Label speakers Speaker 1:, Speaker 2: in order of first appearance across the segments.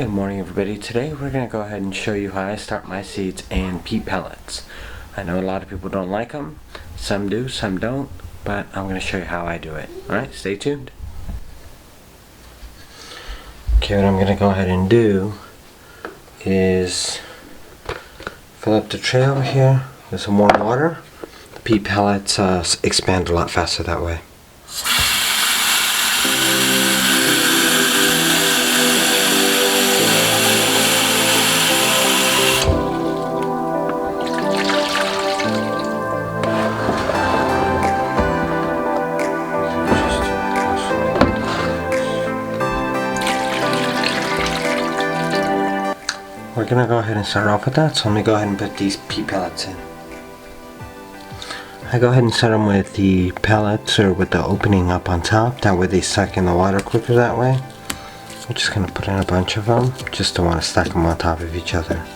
Speaker 1: Good morning, everybody. Today we're going to go ahead and show you how I start my seeds in peat pellets. I know a lot of people don't like them. Some do, some don't, but I'm going to show you how I do it. Alright, stay tuned. Okay, what I'm going to go ahead and do is fill up the tray over here with some warm water. The peat pellets expand a lot faster that way. We're going to go ahead and start off with that, so let me go ahead and put these peat pellets in. I go ahead and set them with the pellets or with the opening up on top, that way they suck in the water quicker that way. I'm just going to put in a bunch of them, just don't want to stack them on top of each other.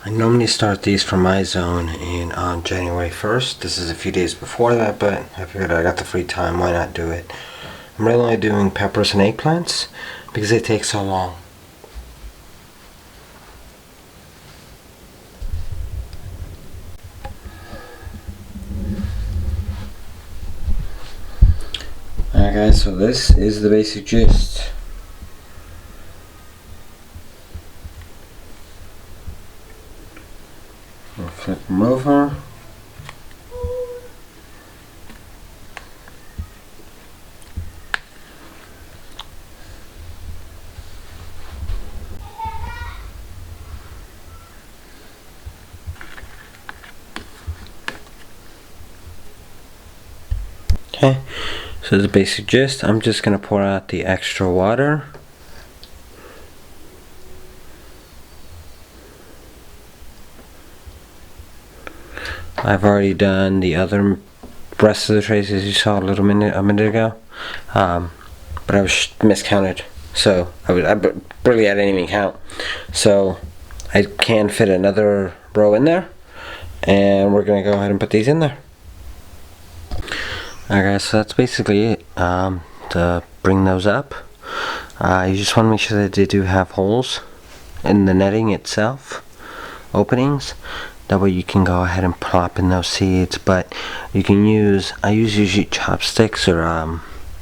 Speaker 1: I normally start these for my zone on January 1st. This is a few days before that, but I figured I got the free time, why not do it? I'm really only doing peppers and eggplants because they take so long. Alright guys, so this is the basic gist. I'll flip them over. Okay, so the basic gist, I'm just going to pour out the extra water. I've already done the other rest of the trays as you saw a minute ago, but I was miscounted, so I really I didn't even count. So I can fit another row in there, and we're gonna go ahead and put these in there. Alright guys, so that's basically it. To bring those up, you just want to make sure that they do have holes in the netting itself, openings. That way you can go ahead and plop in those seeds, but you can use, I use usually chopsticks or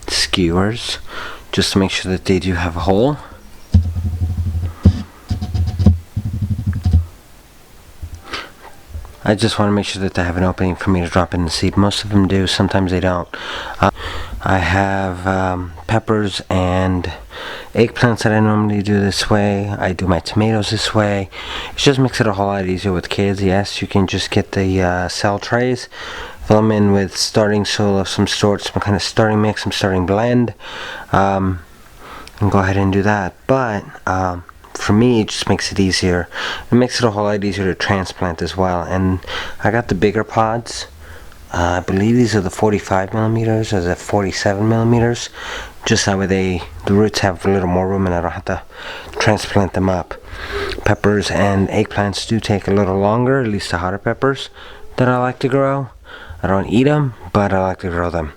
Speaker 1: skewers just to make sure that they do have a hole. I just want to make sure that they have an opening for me to drop in the seed. Most of them do, sometimes they don't. I have peppers and eggplants that I normally do this way. I do my tomatoes this way. It just makes it a whole lot easier with kids. Yes, you can just get the cell trays, fill them in with starting soil of some sort, some kind of starting mix, some starting blend, and go ahead and do that. But for me, it just makes it easier. It makes it a whole lot easier to transplant as well. And I got the bigger pods. I believe these are the 45 millimeters or the 47 millimeters. Just that way the roots have a little more room and I don't have to transplant them up. Peppers and eggplants do take a little longer, at least the hotter peppers that I like to grow. I don't eat them, but I like to grow them.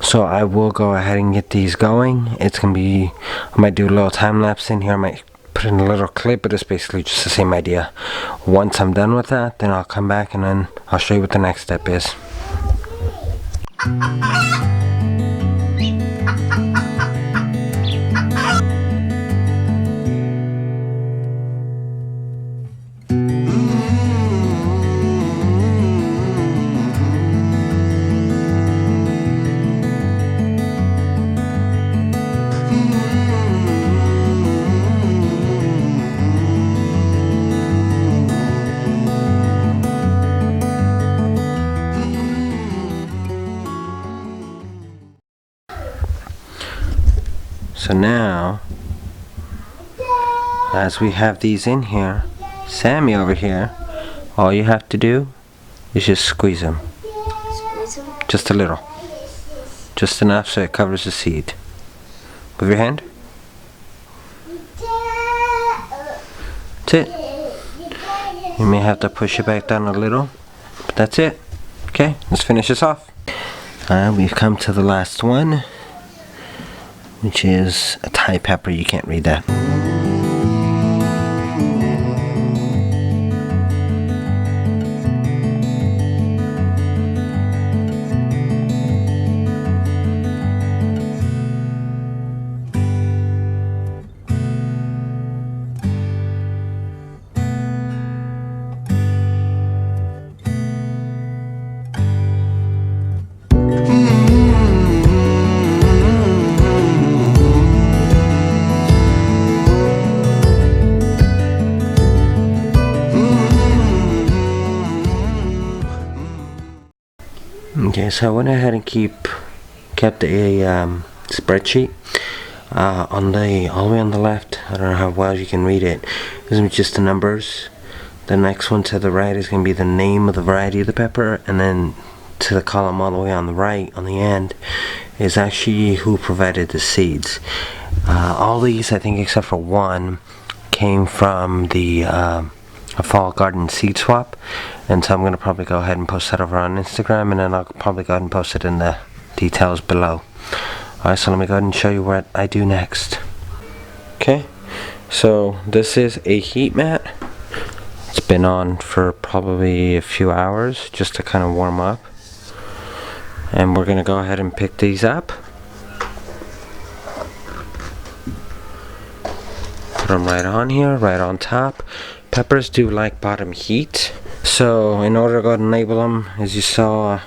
Speaker 1: So I will go ahead and get these going. It's gonna be, I might do a little time lapse in here. I might put in a little clip, but it's basically just the same idea. Once I'm done with that, then I'll come back and then I'll show you what the next step is. So now, as we have these in here, Sammy over here, all you have to do is just squeeze them.
Speaker 2: Squeeze them?
Speaker 1: Just a little. Just enough so it covers the seed. With your hand. That's it. You may have to push it back down a little, but that's it. Okay, let's finish this off. We've come to the last one, which is a Thai pepper. You can't read that. Okay, so I went ahead and kept a spreadsheet on the all the way on the left. I don't know how well you can read it. This is just the numbers. The next one to the right is going to be the name of the variety of the pepper, and then to the column all the way on the right, on the end, is actually who provided the seeds. All these, I think, except for one, came from the a fall garden seed swap, and so I'm going to probably go ahead and post that over on Instagram, and then I'll probably go ahead and post it in the details below. Alright, so let me go ahead and show you what I do next. Okay, so this is a heat mat. It's been on for probably a few hours just to kind of warm up, and we're going to go ahead and pick these up. Put them right on here, right on top. Peppers do like bottom heat, so in order to go ahead and label them, as you saw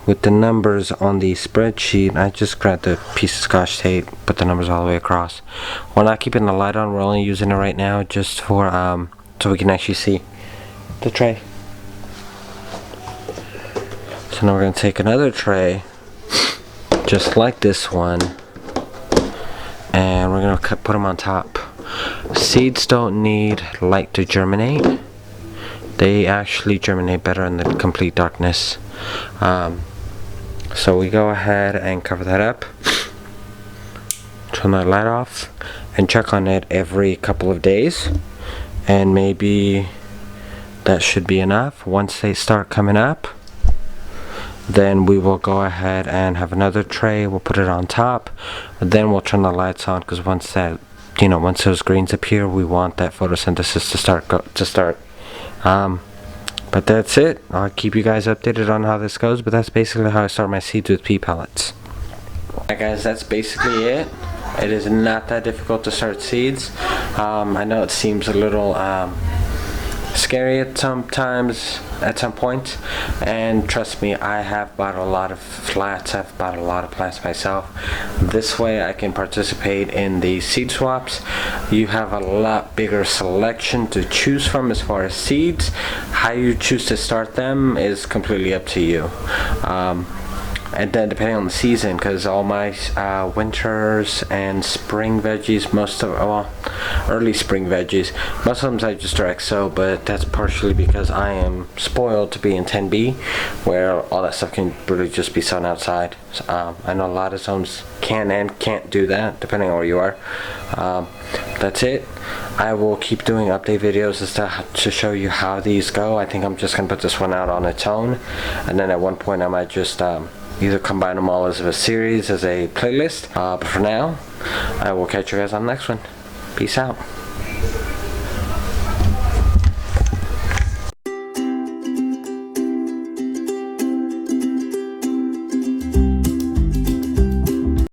Speaker 1: with the numbers on the spreadsheet, I just grabbed a piece of Scotch tape, put the numbers all the way across. We're not keeping the light on, we're only using it right now just for so we can actually see the tray. So now we're going to take another tray just like this one, and we're going to put them on top. Seeds don't need light to germinate. They actually germinate better in the complete darkness. So we go ahead and cover that up, turn that light off, and check on it every couple of days, and maybe that should be enough. Once they start coming up, then we will go ahead and have another tray. We'll put it on top, then we'll turn the lights on, because once that, once those greens appear, we want that photosynthesis to start. But that's it. I'll keep you guys updated on how this goes, but that's basically how I start my seeds with peat pellets. Alright guys, that's basically it. It is not that difficult to start seeds. I know it seems a little scary at some point, and trust me, I have bought a lot of flats, I've bought a lot of plants myself. This way I can participate in the seed swaps. You have a lot bigger selection to choose from as far as seeds. How you choose to start them is completely up to you. And then depending on the season, because all my winters and spring veggies, early spring veggies, most of them I just direct sow, but that's partially because I am spoiled to be in 10B, where all that stuff can really just be sown outside. I know a lot of zones can and can't do that, depending on where you are. That's it. I will keep doing update videos to show you how these go. I think I'm just going to put this one out on its own, and then at one point I might just either combine them all as a series, as a playlist, but for now I will catch you guys on the next one. Peace out.